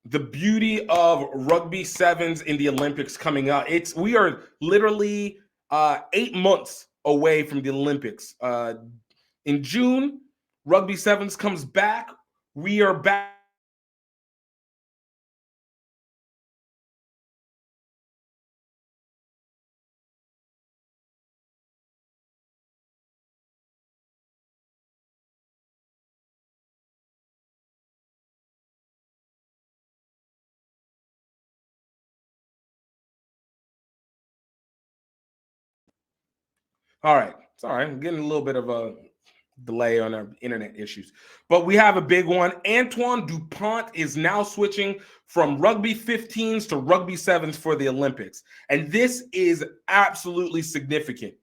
the beauty of Rugby Sevens in the Olympics coming up. We are literally 8 months away from the Olympics. In June, Rugby Sevens comes back. We are back All right. Sorry, I'm getting a little bit of a delay on our internet issues. But we have a big one. Antone Dupont is now switching from Rugby 15s to Rugby 7s for the Olympics. And this is absolutely significant.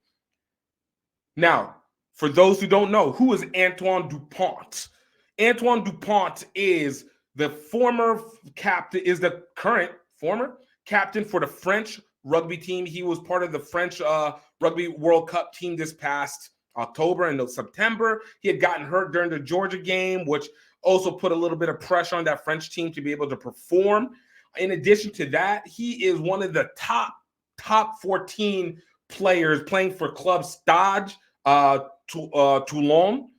Now, for those who don't know, who is Antone Dupont? Antone Dupont is the current former captain for the French rugby team. He was part of the French Rugby World Cup team this past October and September. He had gotten hurt during the Georgia game, which also put a little bit of pressure on that French team to be able to perform. In addition to that, he is one of the top 14 players playing for Club Stade Toulon.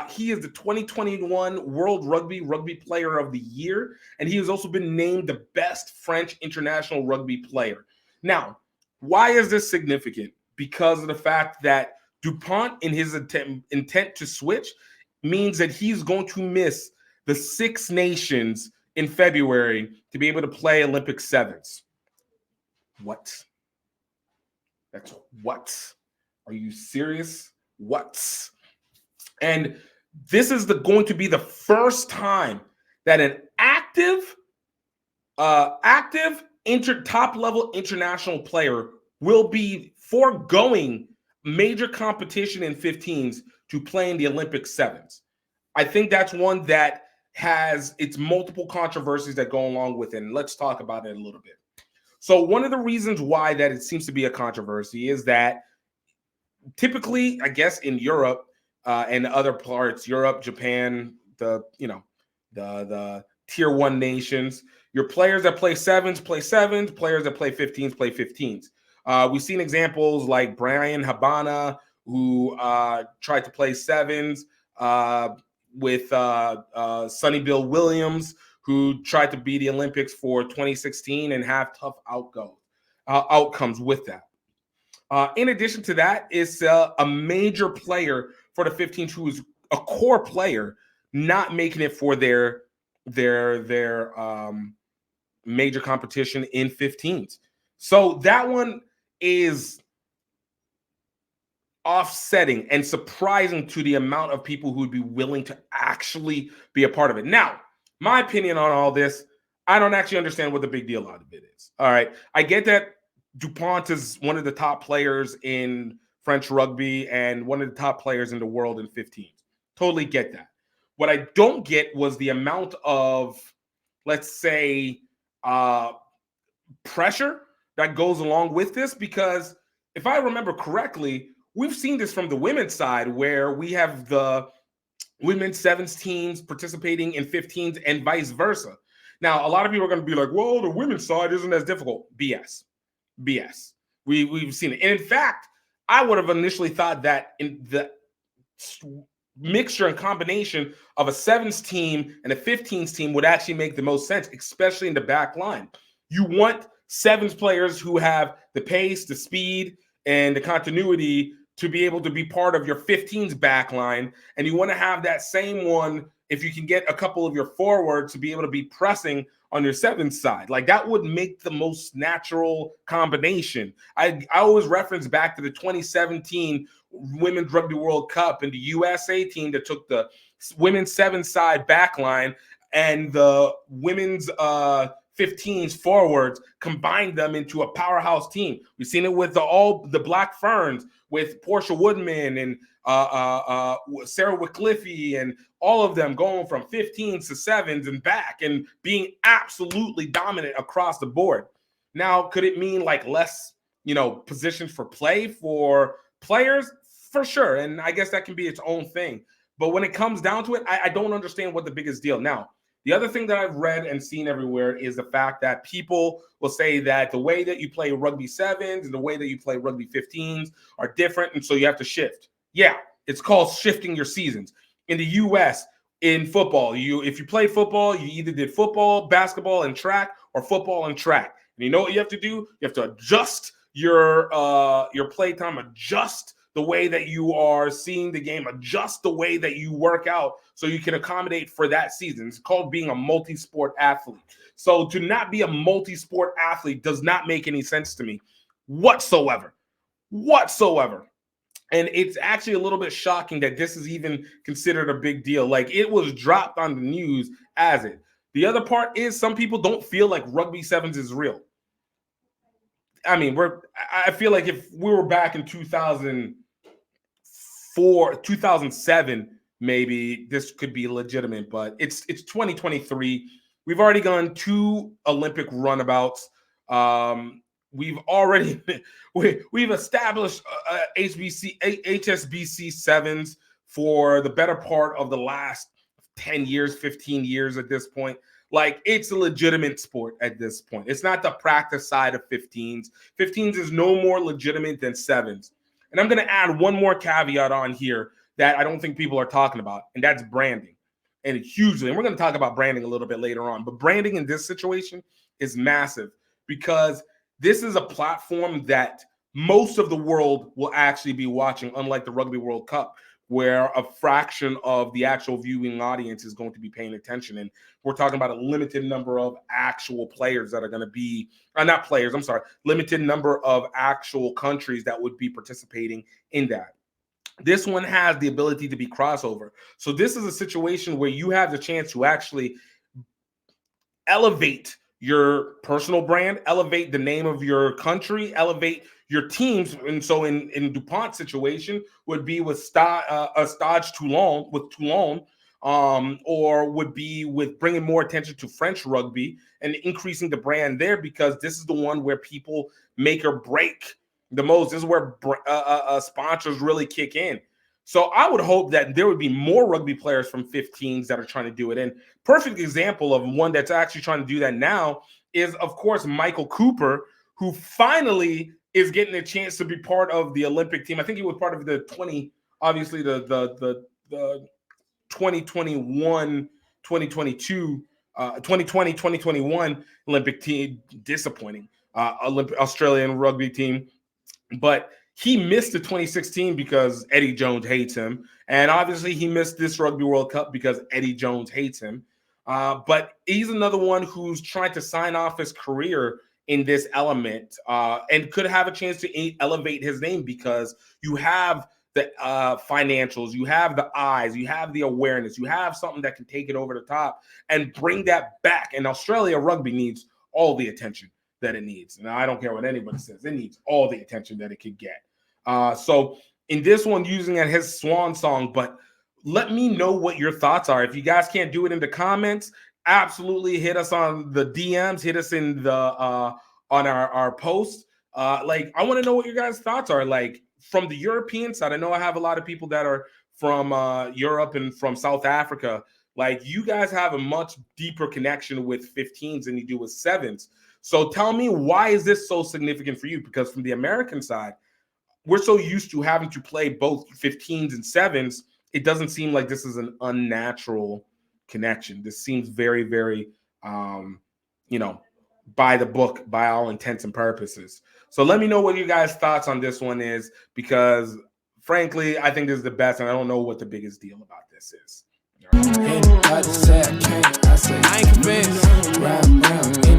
He is the 2021 World Rugby Player of the Year, and he has also been named the best French international rugby player. Now, why is this significant? Because of the fact that Dupont, in his intent to switch, means that he's going to miss the Six Nations in February to be able to play Olympic Sevens. What? That's what? Are you serious? What? And this is going to be the first time that an active top-level international player will be foregoing major competition in 15s to play in the Olympic Sevens. I think that's one that has its multiple controversies that go along with it. And let's talk about it a little bit. So one of the reasons why that it seems to be a controversy is that typically, I guess, in Europe and other parts, Europe, Japan, the tier one nations, your players that play sevens, players that play 15s, play 15s. We've seen examples like Brian Habana, who tried to play sevens, with Sonny Bill Williams, who tried to be the Olympics for 2016 and have tough outcomes with that. In addition to that, is a major player for the 15s who is a core player, not making it for their major competition in 15s. So that one is offsetting and surprising to the amount of people who would be willing to actually be a part of it. Now, my opinion on all this, I don't actually understand what the big deal out of it is. All right. I get that Dupont is one of the top players in French rugby and one of the top players in the world in 15s. Totally get that. What I don't get was the amount of, let's say, pressure that goes along with this, because if I remember correctly, we've seen this from the women's side where we have the women's sevens teams participating in 15s and vice versa. Now, a lot of people are going to be like, well, the women's side isn't as difficult. BS. We've seen it. And in fact, I would have initially thought that in the mixture and combination of a sevens team and a 15s team would actually make the most sense, especially in the back line. You want sevens players who have the pace, the speed, and the continuity to be able to be part of your 15s back line. And you want to have that same one if you can get a couple of your forwards to be able to be pressing on your sevens side. Like, that would make the most natural combination. I always reference back to the 2017 Women's Rugby World Cup and the USA team that took the women's sevens side back line and the women's 15s forwards, combined them into a powerhouse team. We've seen it with all the Black Ferns, with Portia Woodman and Sarah Wycliffe, and all of them going from 15s to sevens and back and being absolutely dominant across the board. Now, could it mean like less, positions for play for players? For sure. And I guess that can be its own thing. But when it comes down to it, I don't understand what the biggest deal. Now, The other thing that I've read and seen everywhere is the fact that people will say that the way that you play Rugby 7s and the way that you play Rugby 15s are different, and so you have to shift. Yeah, it's called shifting your seasons. In the U.S., in football, if you play football, you either did football, basketball, and track, or football and track. And you know what you have to do? You have to adjust your play time, adjust the way that you are seeing the game, adjust the way that you work out so you can accommodate for that season. It's called being a multi-sport athlete. So to not be a multi-sport athlete does not make any sense to me whatsoever. And it's actually a little bit shocking that this is even considered a big deal. Like, it was dropped on the news as it. The other part is some people don't feel like Rugby 7s is real. I mean, I feel like if we were back in 2004, 2007, maybe this could be legitimate, but it's 2023. We've already gone 2 Olympic runabouts. We've established HSBC 7s for the better part of the last 10 years, 15 years at this point. Like, it's a legitimate sport at this point. It's not the practice side of 15s. 15s is no more legitimate than 7s. And I'm going to add one more caveat on here that I don't think people are talking about, and that's branding. And hugely, and we're going to talk about branding a little bit later on, but branding in this situation is massive because this is a platform that most of the world will actually be watching, unlike the Rugby World Cup, where a fraction of the actual viewing audience is going to be paying attention. And we're talking about a limited number of actual players that are going to be, limited number of actual countries that would be participating in that. This one has the ability to be crossover. So this is a situation where you have the chance to actually elevate your personal brand, elevate the name of your country, elevate your teams. And so in Dupont's situation would be with Stade Toulon, or would be with bringing more attention to French rugby and increasing the brand there, because this is the one where people make or break the most. This is where sponsors really kick in. So I would hope that there would be more rugby players from 15s that are trying to do it. And perfect example of one that's actually trying to do that now is, of course, Michael Cooper, who finally is getting a chance to be part of the Olympic team. I think he was part of the 2021, 2022, 2020, 2021 Olympic team. Disappointing Australian rugby team. But he missed the 2016 because Eddie Jones hates him. And obviously he missed this Rugby World Cup because Eddie Jones hates him. But he's another one who's trying to sign off his career in this element and could have a chance to elevate his name, because you have the financials, you have the eyes, you have the awareness, you have something that can take it over the top and bring that back. And Australia rugby needs all the attention that it needs. And I don't care what anybody says. It needs all the attention that it could get. So in this one, using it his swan song, but let me know what your thoughts are. If you guys can't do it in the comments, absolutely hit us on the DMs, hit us in the on our posts. Like, I want to know what your guys' thoughts are. Like, from the European side, I know I have a lot of people that are from Europe and from South Africa. Like, you guys have a much deeper connection with 15s than you do with 7s. So tell me, why is this so significant for you? Because from the American side, we're so used to having to play both 15s and 7s. It doesn't seem like this is an unnatural connection. This seems very, very, by the book, by all intents and purposes. So let me know what your guys' thoughts on this one is, because frankly, I think this is the best, and I don't know what the biggest deal about this is. All right.